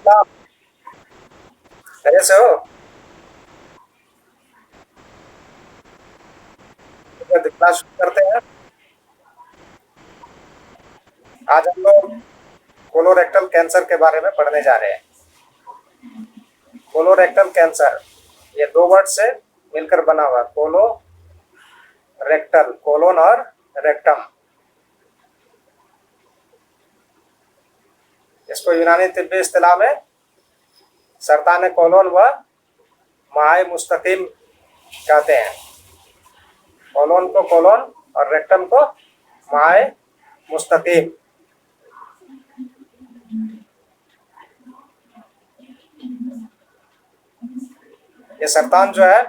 अस्सलाम। कैसे हो? तो दिखना शुरू करते हैं। आज हम लोग कोलोरेक्टल कैंसर के बारे में पढ़ने जा रहे हैं। कोलोरेक्टल कैंसर ये दो वर्ड से मिलकर बना हुआ। कोलो रेक्टल, कोलोन और रेक्टम। इसको यूनानी तिब्बी इस्तिलाह में सरतान कोलोन व माए मुस्तकीम कहते हैं। कोलोन को कोलोन और रेक्टम को माए मुस्तकीम। ये सरतान जो है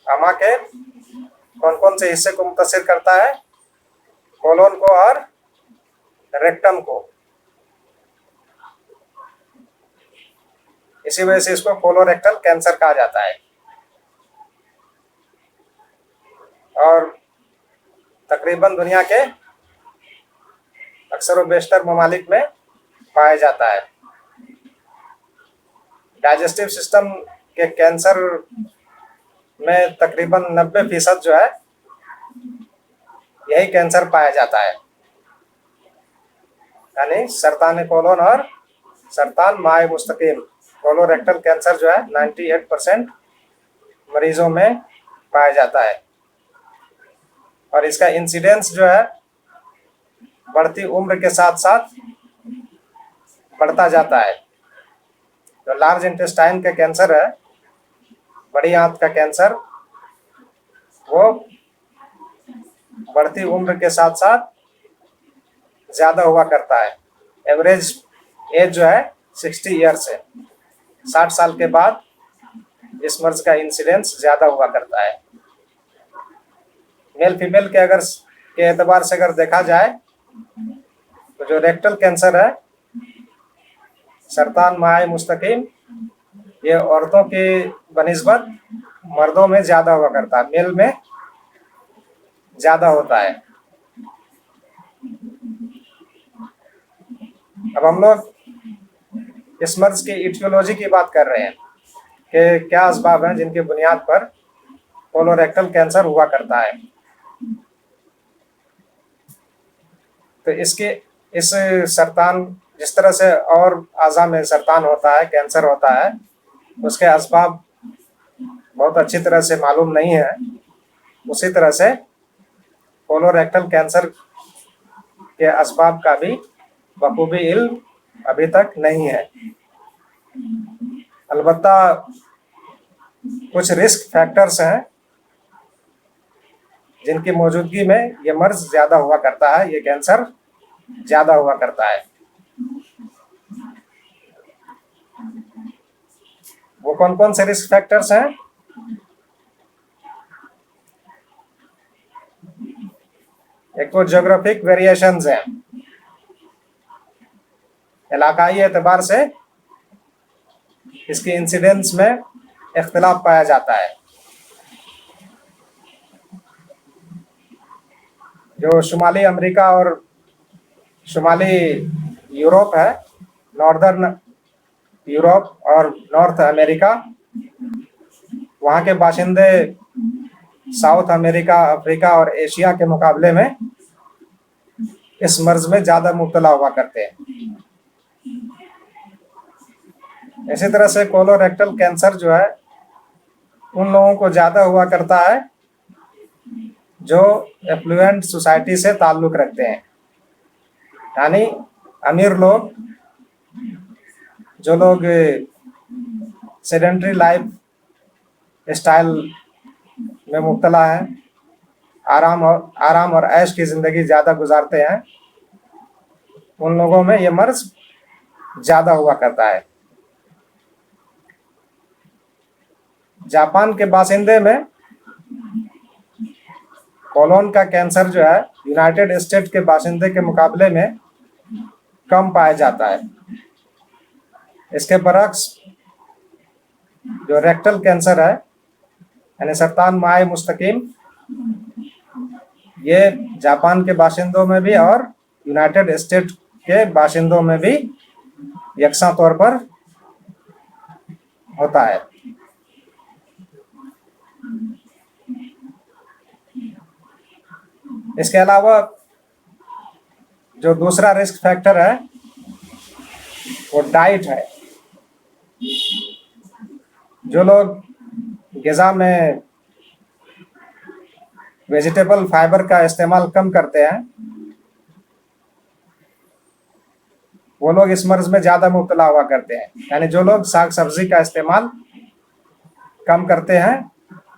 अमा के कौन कौन से हिस्से को मुतासिर करता है? कोलोन को और रेक्टम को। इसी वजह से इसको कोलोरेक्टल कैंसर कहा जाता है। और तकरीबन दुनिया के अक्सर व बेशतर ममालिक में पाया जाता है। डाइजेस्टिव सिस्टम के कैंसर में तकरीबन 90% जो है यही कैंसर पाया जाता है। यानी सरतान कोलोन और सरतान माए मुस्तकीम। कोलोरेक्टल कैंसर जो है 98% मरीजों में पाया जाता है। और इसका इंसिडेंस जो है बढ़ती उम्र के साथ साथ बढ़ता जाता है। जो लार्ज इंटेस्टाइन का कैंसर है, बड़ी आंत का कैंसर, वो बढ़ती उम्र के साथ साथ ज़्यादा हुआ करता है। एवरेज एज जो है 60 ईयर्स है। 60 साल के बाद इस मर्ज का इंसिडेंस ज़्यादा हुआ करता है। मेल फीमेल के एतबार से अगर देखा जाए तो जो रेक्टल कैंसर है, सरतान माए मुस्तकीम, ये औरतों की बनिस्बत मर्दों में ज़्यादा हुआ करता है। मेल में ज़्यादा होता है। अब हम लोग इस मर्ज की इटियोलॉजी की बात कर रहे हैं कि क्या असबाब हैं जिनकी बुनियाद पर कोलोरेक्टल कैंसर हुआ करता है। तो इस सरतान, जिस तरह से और आज़ा में सरतान होता है, कैंसर होता है, उसके असबाब बहुत अच्छी तरह से मालूम नहीं है। उसी तरह से कोलोरेक्टल कैंसर के असबाब का भी बखूबी इल्म अभी तक नहीं है। अलबत्ता कुछ रिस्क फैक्टर्स हैं जिनकी मौजूदगी में ये मर्ज ज़्यादा हुआ करता है, ये कैंसर ज़्यादा हुआ करता है। वो कौन कौन से रिस्क फैक्टर्स हैं? एक तो ज्योग्राफिक वेरिएशंस हैं। इलाकाई एतबार से इसकी इंसिडेंस में इख्तिलाफ पाया जाता है। जो शुमाली अमेरिका और शुमाली यूरोप है, नॉर्दर्न यूरोप और नॉर्थ अमेरिका, वहाँ के बाशिंदे साउथ अमेरिका, अफ्रीका और एशिया के मुकाबले में इस मर्ज में ज़्यादा मुब्तला हुआ करते हैं। इसी तरह से कोलोरेक्टल कैंसर जो है उन लोगों को ज़्यादा हुआ करता है जो एफ्लुएंट सोसाइटी से ताल्लुक़ रखते हैं। यानी अमीर लोग, जो लोग सेडेंट्री लाइफ स्टाइल में मुब्तला हैं, आराम और ऐश की ज़िंदगी ज़्यादा गुजारते हैं, उन लोगों में ये मर्ज ज़्यादा हुआ करता है। जापान के बासिंदे में कोलोन का कैंसर जो है यूनाइटेड स्टेट के बासिंदे के मुकाबले में कम पाया जाता है। इसके बरक्स जो रेक्टल कैंसर है, यानी सरतान माए मुस्तकीम, ये जापान के बाशिंदों में भी और यूनाइटेड स्टेट के बाशिंदों में भी यकसा तौर पर होता है। इसके अलावा जो दूसरा रिस्क फैक्टर है वो डाइट है। जो लोग ग़िज़ा में वेजिटेबल फाइबर का इस्तेमाल कम करते हैं वो लोग इस मर्ज में ज़्यादा मुब्तला हुआ करते हैं। यानी जो लोग साग सब्जी का इस्तेमाल कम करते हैं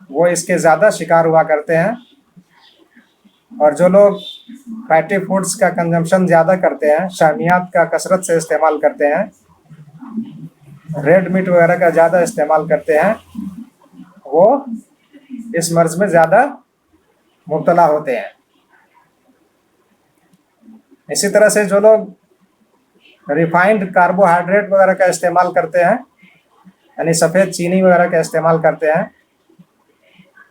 वो इसके ज़्यादा शिकार हुआ करते हैं, और जो लोग फैटी फूड्स का कंजम्पशन ज़्यादा करते हैं, शामियात का कसरत से इस्तेमाल करते हैं, रेड मीट वगैरह का ज़्यादा इस्तेमाल करते हैं, वो इस मर्ज में ज़्यादा मुब्तला होते हैं। इसी तरह से जो लोग रिफाइंड कार्बोहाइड्रेट वगैरह का इस्तेमाल करते हैं, यानी सफ़ेद चीनी वगैरह का इस्तेमाल करते हैं,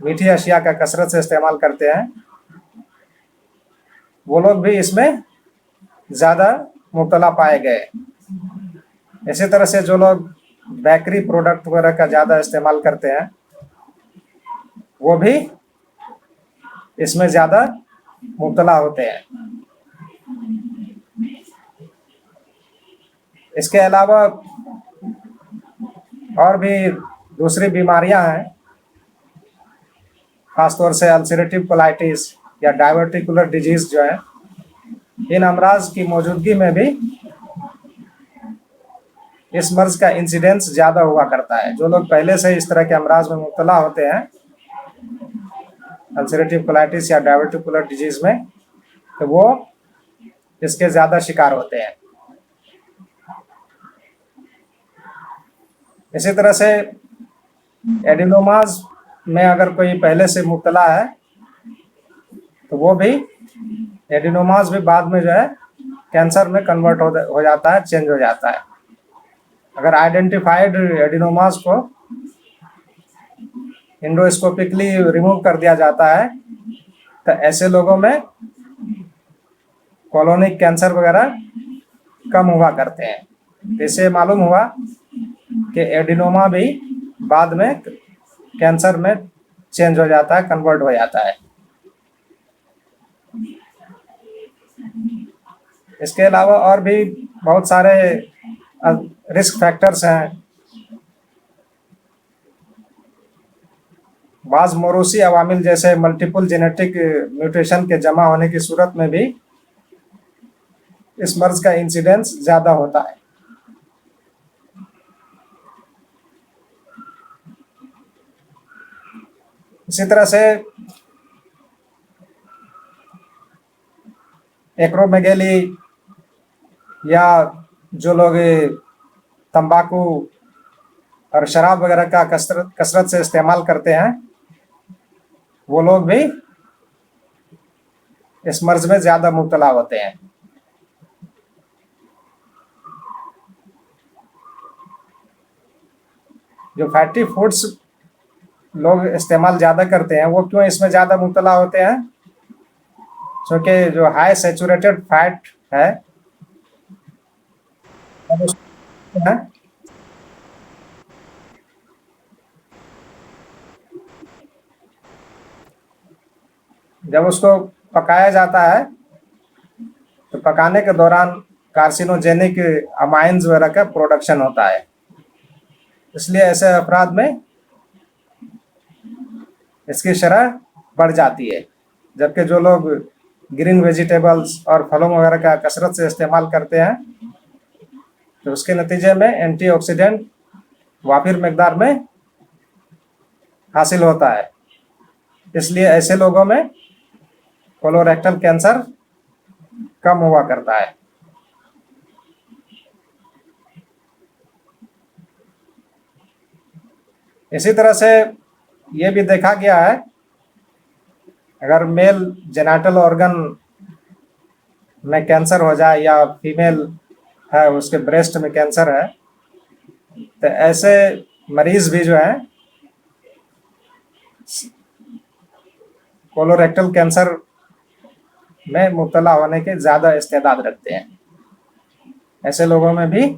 मीठी अशिया का कसरत से इस्तेमाल करते हैं, वो लोग भी इसमें ज़्यादा मुब्तला पाए गए। इसी तरह से जो लोग बेकरी प्रोडक्ट वगैरह का ज़्यादा इस्तेमाल करते हैं वो भी इसमें ज़्यादा मुब्तला होते हैं। इसके अलावा और भी दूसरी बीमारियां हैं, ख़ासतौर से अल्सरेटिव कोलाइटिस या डायवर्टिकुलर डिजीज़ जो है, इन अमराज की मौजूदगी में भी इस मर्ज का इंसिडेंस ज़्यादा हुआ करता है। जो लोग पहले से इस तरह के अमराज में मुब्तला होते हैं, अल्सरेटिव कोलाइटिस या डायवर्टिकुलर डिजीज़ में, तो वो इसके ज़्यादा शिकार होते हैं। इसी तरह से एडिनोमाज में अगर कोई पहले से मुब्तला है तो वो भी एडिनोमाज भी बाद में जो है कैंसर में कन्वर्ट हो जाता है, चेंज हो जाता है। अगर आइडेंटिफाइड एडिनोमाज को एंडोस्कोपिकली रिमूव कर दिया जाता है तो ऐसे लोगों में कोलोनिक कैंसर वगैरह कम हुआ करते हैं। इससे मालूम हुआ कि एडिनोमा भी बाद में कैंसर में चेंज हो जाता है, कन्वर्ट हो जाता है। इसके अलावा और भी बहुत सारे रिस्क फैक्टर्स हैं। बाज़ मौरूसी अवामिल जैसे मल्टीपल जेनेटिक म्यूटेशन के जमा होने की सूरत में भी इस मर्ज का इंसिडेंस ज़्यादा होता है। इसी तरह से एक्रोमेगेली या जो लोग तंबाकू और शराब वगैरह का कसरत से इस्तेमाल करते हैं वो लोग भी इस मर्ज में ज़्यादा मुब्तला होते हैं। जो फैटी फूड्स लोग इस्तेमाल ज़्यादा करते हैं वो क्यों इसमें ज़्यादा मुब्तला होते हैं? क्योंकि जो हाई सैचुरेटेड फैट है जब उसको पकाया जाता है तो पकाने के दौरान कार्सिनोजेनिक अमाइंस वगैरह का प्रोडक्शन होता है। इसलिए ऐसे अफराद में इसकी शरह बढ़ जाती है। जबकि जो लोग ग्रीन वेजिटेबल्स और फलों वगैरह का कसरत से इस्तेमाल करते हैं तो उसके नतीजे में एंटीऑक्सीडेंट वाफिर मकदार में हासिल होता है। इसलिए ऐसे लोगों में कोलोरेक्टल कैंसर कम हुआ करता है। इसी तरह से ये भी देखा गया है अगर मेल जेनिटल ऑर्गन में कैंसर हो जाए या फीमेल है उसके ब्रेस्ट में कैंसर है तो ऐसे मरीज भी जो है कोलोरेक्टल कैंसर में मुब्तला होने के ज़्यादा इस्तेदाद रखते हैं। ऐसे लोगों में भी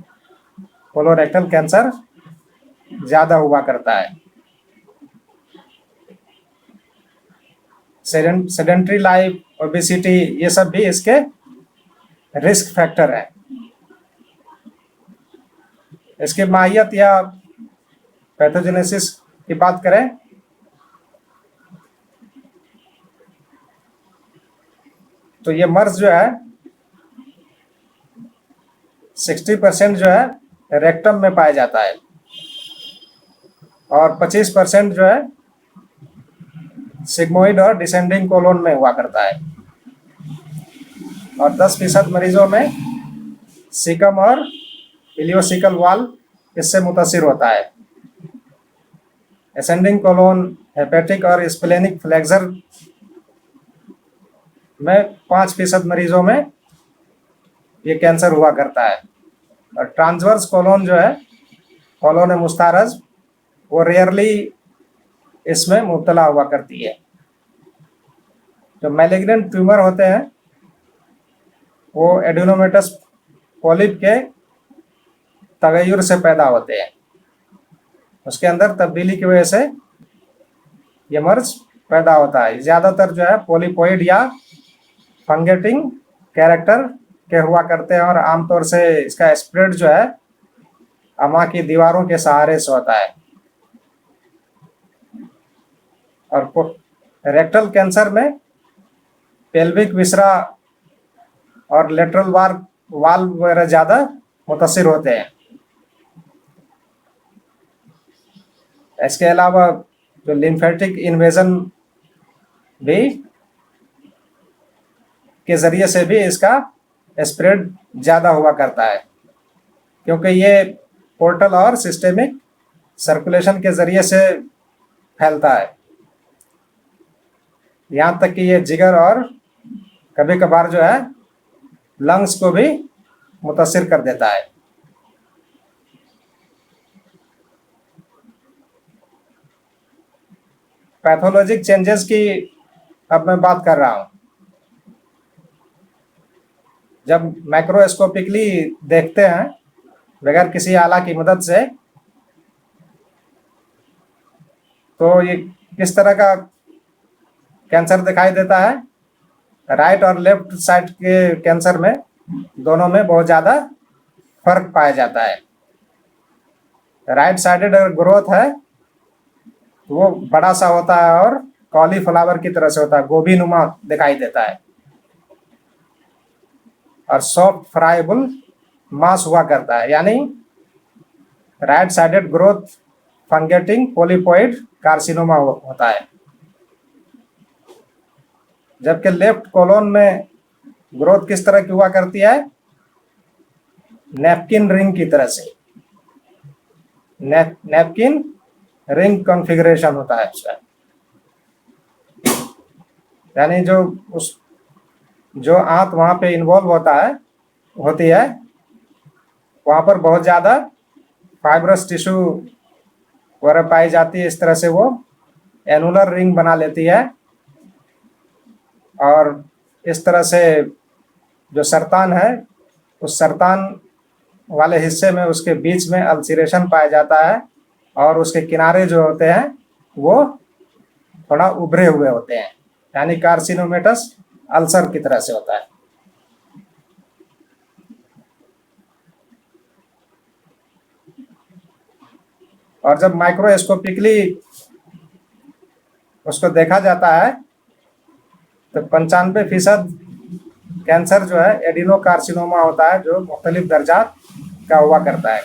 कोलोरेक्टल कैंसर ज्यादा हुआ करता है। सेडेंट्री लाइफ, ओबेसिटी, ये सब भी इसके रिस्क फैक्टर है। इसकी माहियत या पैथोजेनेसिस की बात करें तो ये मर्ज जो है 60% जो है रेक्टम में पाया जाता है और 25% जो है सिग्मोइड और डिसेंडिंग कोलोन में हुआ करता है और 10% मरीजों में सीकम और इलियोसिकल वाल इससे मुतासिर होता है। एसेंडिंग कोलोन, हेपेटिक और स्प्लेनिक फ्लेक्सर में 5% मरीजों में ये कैंसर हुआ करता है और ट्रांसवर्स कोलोन जो है, कोलोन मुस्तारज, वो रेयरली इसमें मुब्तला हुआ करती है। जो मैलिग्नेंट ट्यूमर होते हैं वो एडिनोमेटस पॉलिप के तगय्युर से पैदा होते हैं, उसके अंदर तब्दीली की वजह से ये मर्ज पैदा होता है। ज़्यादातर जो है पॉलीपोइड या फंगेटिंग कैरेक्टर के हुआ करते हैं और आमतौर से इसका स्प्रेड जो है अमा की दीवारों के सहारे से होता है। और रेक्टल कैंसर में पेल्विक विसरा और लेटरल वाल्व वगैरह ज़्यादा मुतासिर होते हैं। इसके अलावा जो लिम्फेटिक इन्वेजन भी के ज़रिए से भी इसका स्प्रेड ज़्यादा हुआ करता है, क्योंकि ये पोर्टल और सिस्टेमिक सर्कुलेशन के ज़रिए से फैलता है। यहाँ तक कि ये जिगर और कभी कभार जो है लंग्स को भी मुतासिर कर देता है। पैथोलॉजिक चेंजेस की अब मैं बात कर रहा हूँ। जब माइक्रोस्कोपिकली देखते हैं बगैर किसी आला की मदद से, तो ये किस तरह का कैंसर दिखाई देता है। राइट और लेफ्ट साइड के कैंसर में दोनों में बहुत ज़्यादा फर्क पाया जाता है। राइट साइडेड अगर ग्रोथ है तो वो बड़ा सा होता है और कॉलीफ्लावर की तरह से होता है, गोभी नुमा दिखाई देता है और सॉफ्ट फ्राइबल मास हुआ करता है, यानी right sided growth fungating polypoid carcinoma होता है। जबकि लेफ्ट कोलोन में ग्रोथ किस तरह की हुआ करती है, नैपकिन रिंग की तरह से। नैपकिन रिंग कॉन्फ़िगरेशन होता है उसका, यानी जो आंत वहाँ पे इन्वॉल्व होती है वहाँ पर बहुत ज़्यादा फाइब्रस टिश्यू वगैरह पाई जाती है। इस तरह से वो एनुलर रिंग बना लेती है और इस तरह से जो सरतान है उस सरतान वाले हिस्से में उसके बीच में अल्सरेशन पाया जाता है और उसके किनारे जो होते हैं वो थोड़ा उभरे हुए होते हैं, यानी कार्सिनोमेटस अल्सर की तरह से होता है। और जब माइक्रोस्कोपिकली उसको देखा जाता है तो 95% कैंसर जो है एडिनोकार्सिनोमा होता है, जो मुख्तलिफ दर्जात का हुआ करता है।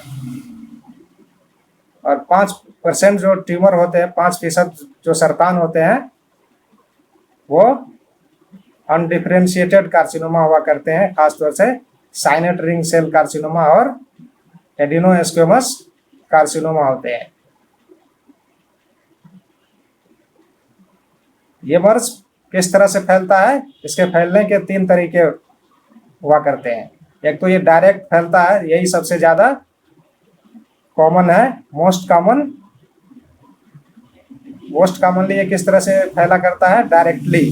और 5% जो ट्यूमर होते हैं, 5% जो सरतान होते हैं वो अनडिफरेंशिएटेड कार्सिनोमा हुआ करते हैं, खासतौर से साइनेट रिंग सेल कार्सिनोमा और एडिनोस्क्वेमस कार्सिनोमा होते हैं। ये मर्ज किस तरह से फैलता है, इसके फैलने के 3 तरीके हुआ करते हैं। एक तो ये डायरेक्ट फैलता है, यही सबसे ज़्यादा कॉमन है, मोस्ट कॉमनली ये किस तरह से फैला करता है, डायरेक्टली।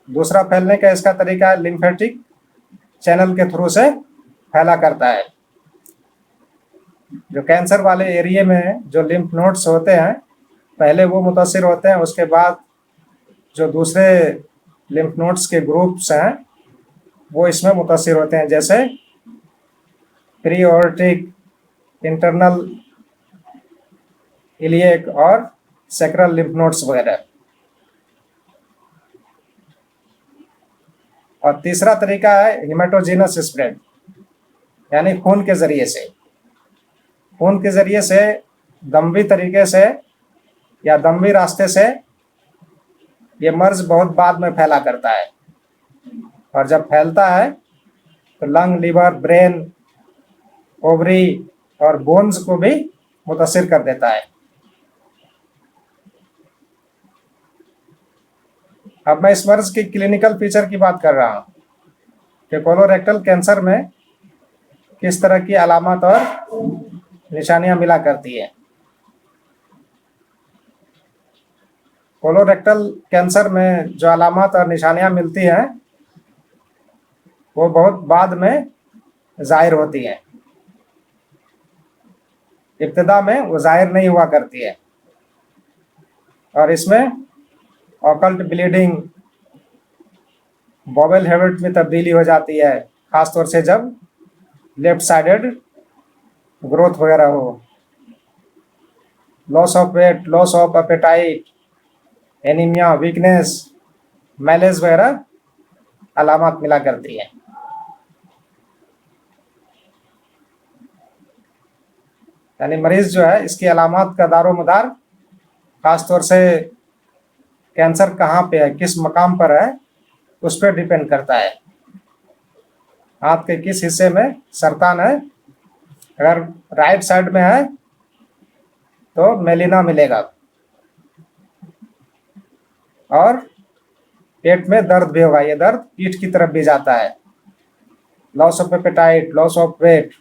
दूसरा फैलने का इसका तरीका है लिम्फेटिक चैनल के थ्रू से फैला करता है। जो कैंसर वाले एरिया में जो लिम्फ नोड्स होते हैं पहले वो मुतासिर होते हैं, उसके बाद जो दूसरे लिम्फ नोड्स के ग्रुप्स हैं वो इसमें मुतासिर होते हैं, जैसे प्री ऑर्टिक, इंटरनल इलियक और सैक्रल लिम्फ नोड्स वगैरह। और तीसरा तरीका है हिमेटोजीनस स्प्रेड, यानी खून के जरिए से। खून के जरिए से दम्भी तरीके से या दम्भी रास्ते से ये मर्ज बहुत बाद में फैला करता है, और जब फैलता है तो लंग, लिवर, ब्रेन, ओवरी और बोन्स को भी मुतासिर कर देता है। अब मैं इस मर्ज की क्लिनिकल फीचर की बात कर रहा हूँ कि कोलोरेक्टल कैंसर में किस तरह की अलामत और निशानियां मिला करती है। कोलोरेक्टल कैंसर में जो अलामत और निशानियां मिलती हैं वो बहुत बाद में जाहिर होती हैं, इब्तिदा में वो जाहिर नहीं हुआ करती है। और इसमें ऑकल्ट ब्लीडिंग, बॉवेल हैबिट में तब्दीली हो जाती है, खासतौर से जब लेफ्ट साइडेड ग्रोथ वगैरह हो, loss of weight, loss of appetite, anaemia, weakness, malaise वगैरह अलामत मिला करती है। यानी मरीज जो है इसकी अलामत का दारोमदार खासतौर से कैंसर कहाँ पे है, किस मकाम पर है, उस पर डिपेंड करता है। हाथ के किस हिस्से में सरतान है, अगर राइट साइड में है तो मेलिना मिलेगा, और पेट में दर्द भी होगा, ये दर्द पीठ की तरफ भी जाता है, loss of appetite, loss of weight.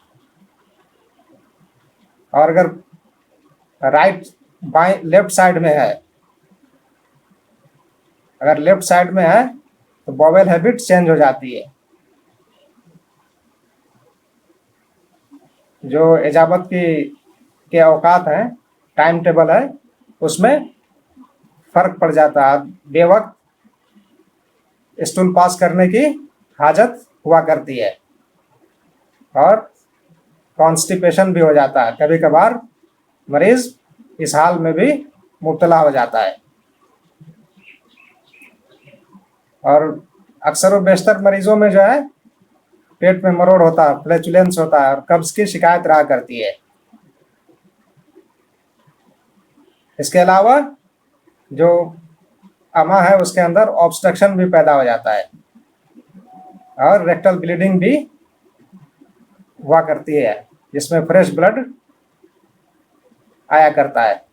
और अगर राइट बाएं लेफ्ट साइड में है, अगर लेफ्ट साइड में है तो बॉवेल हैबिट चेंज हो जाती है। जो इजाबत के औकात हैं, टाइम टेबल है, उसमें फर्क पड़ जाता है। बेवक्त स्टूल पास करने की हाजत हुआ करती है, और कॉन्स्टिपेशन भी हो जाता है। कभी कभार मरीज इस हाल में भी मुब्तला हो जाता है। और अक्सर व बेशतर मरीजों में जो है पेट में मरोड़ होता है, फ्लैचुलेंस होता है, और कब्ज की शिकायत रहा करती है। इसके अलावा जो अमा है उसके अंदर ऑब्स्ट्रक्शन भी पैदा हो जाता है, और रेक्टल ब्लीडिंग भी हुआ करती है, जिसमें फ्रेश ब्लड आया करता है।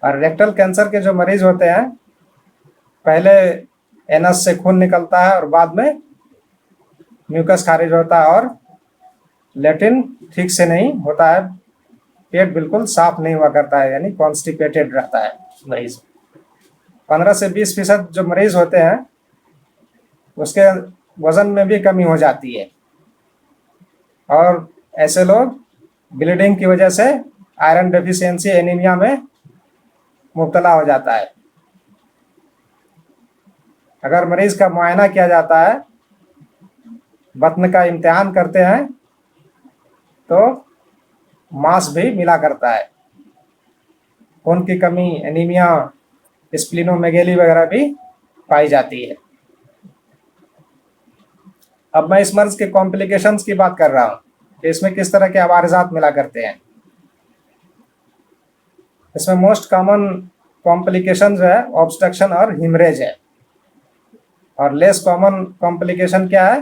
और रेक्टल कैंसर के जो मरीज होते हैं पहले एनस से खून निकलता है, और बाद में म्यूकस खारिज होता है, और लेटिन ठीक से नहीं होता है, पेट बिल्कुल साफ नहीं हुआ करता है, यानी कॉन्स्टिपेटेड रहता है मरीज। 15 से 20% जो मरीज होते हैं उसके वजन में भी कमी हो जाती है, और ऐसे लोग ब्लीडिंग की वजह से आयरन डेफिशिएंसी, एनीमिया में मुब्तला हो जाता है। अगर मरीज का मुआयना किया जाता है, बतन का इम्तिहान करते हैं, तो मांस भी मिला करता है। खून की कमी, एनीमिया, स्प्लिनोमेगेली वगैरह भी पाई जाती है। अब मैं इस मर्ज के कॉम्प्लिकेशंस की बात कर रहा हूँ कि इसमें किस तरह के अवारजात मिला करते हैं। इसमें मोस्ट कॉमन कॉम्प्लिकेशन जो है ऑब्स्ट्रक्शन और हिमरेज है, और लेस कॉमन कॉम्प्लिकेशन क्या है,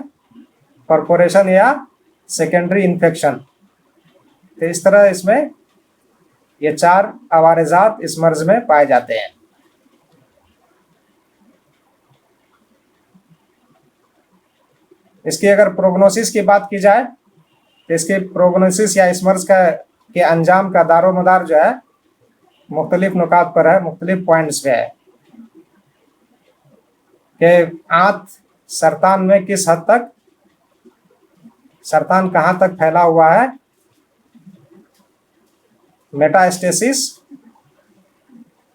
परफोरेशन या सेकेंडरी इन्फेक्शन। तो इस तरह इसमें ये 4 अवारजात इस मर्ज में पाए जाते हैं। इसकी अगर प्रोग्नोसिस की बात की जाए तो इसकी प्रोग्नोसिस या इस मर्ज का के अंजाम का दारोमदार जो है मुख्तलिफ नुकात पर है, मुख्तलिफ पॉइंट्स पे है कि आंत सरतान में किस हद तक सरतान कहाँ तक फैला हुआ है, मेटास्टेसिस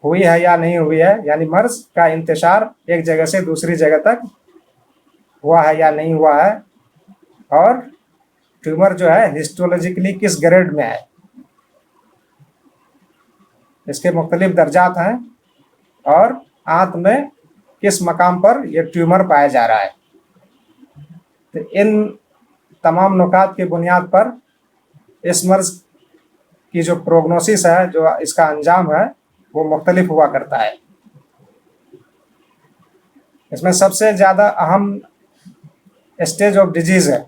हुई है या नहीं हुई है, यानी मर्ज का इंतशार एक जगह से दूसरी जगह तक हुआ है या नहीं हुआ है, और ट्यूमर जो है हिस्टोलॉजिकली किस ग्रेड में है। इसके मुख्तलिफ दर्जात हैं और आंत में किस मकाम पर यह ट्यूमर पाया जा रहा है। तो इन तमाम नुकात की बुनियाद पर इस मर्ज की जो प्रोग्नोसिस है, जो इसका अंजाम है, वो मुख्तलिफ हुआ करता है। इसमें सबसे ज़्यादा अहम स्टेज ऑफ डिजीज़ है,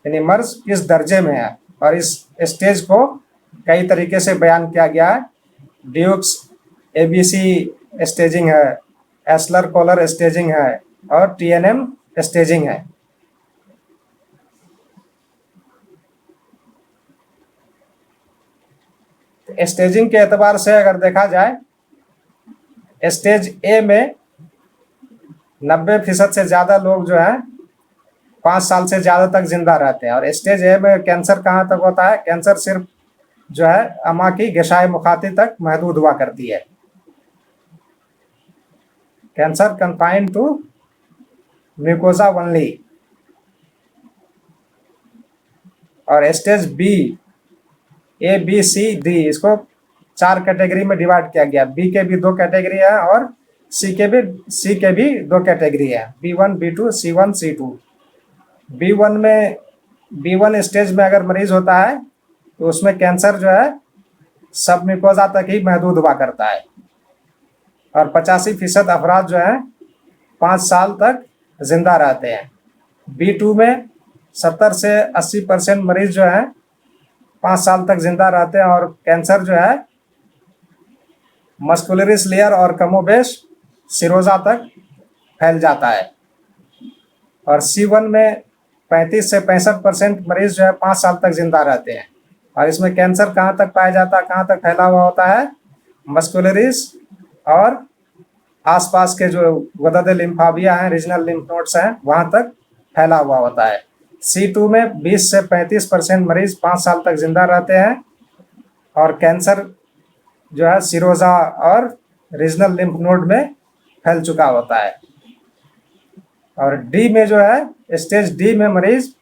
यानी मर्ज किस दर्जे में है, और इस स्टेज को कई तरीके से बयान किया गया है। ड्यूक्स ABC स्टेजिंग है, एस्लर कोलर स्टेजिंग है, और TNM स्टेजिंग है। स्टेजिंग के एतबार से अगर देखा जाए, स्टेज A में 90% से ज़्यादा लोग जो है 5 साल से ज़्यादा तक जिंदा रहते हैं। और स्टेज A में कैंसर कहाँ तक होता है, कैंसर सिर्फ जो है अमा की गशाए मुखाती तक महदूद हुआ करती है। Cancer confined to mucosa only. और stage B, A, B, C, D, इसको 4 कैटेगरी में डिवाइड किया गया। B के भी 2 कैटेगरी है और C के भी 2 कैटेगरी है, B1, B2, C1, C2। B1 stage में अगर मरीज होता है तो उसमें कैंसर जो है सब म्यूकोजा तक ही महदूद हुआ करता है, और 85% अफराद जो है 5 साल तक जिंदा रहते हैं। B2 में 70 से 80% मरीज जो है 5 साल तक जिंदा रहते हैं, और कैंसर जो है मस्कुलरिस लेयर और कमोबेश सिरोजा तक फैल जाता है। और C1 में 35 से 65% मरीज जो है 5 साल तक जिंदा रहते हैं, और इसमें कैंसर कहाँ तक पाया जाता है, कहाँ तक फैला हुआ होता है, मस्कुलरिस और आसपास के जो गदद लिम्फाविया हैं, रीजनल लिम्फ नोड्स हैं, वहाँ तक फैला हुआ होता है। C2 में 20 से 35% मरीज 5 साल तक जिंदा रहते हैं, और कैंसर जो है सिरोजा और रीजनल लिम्फ नोड में फैल चुका होता है। और D में जो है स्टेज D में मरीज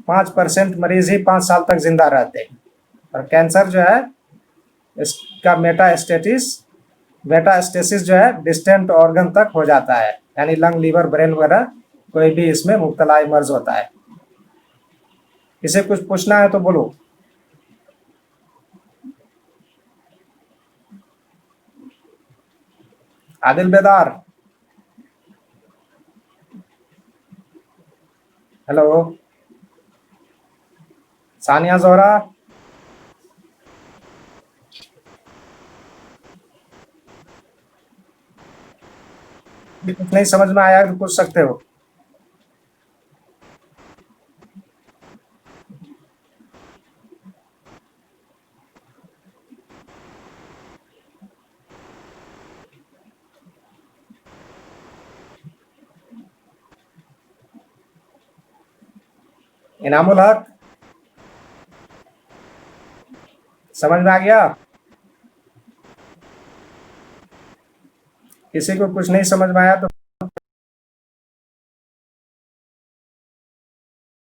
5% मरीज ही 5 साल तक जिंदा रहते हैं, और कैंसर जो है इसका मेटास्टेसिस जो है डिस्टेंट ऑर्गन तक हो जाता है, यानी लंग, लीवर, ब्रेन वगैरह कोई भी इसमें मुब्तला मर्ज होता है। इसे कुछ पूछना है तो बोलो। आदिल बेदार, हेलो। सानिया जोहरा, कुछ नहीं समझ में आया तो पूछ सकते हो। इनामुल हक, समझ में आ गया? किसी को कुछ नहीं समझ में आया तो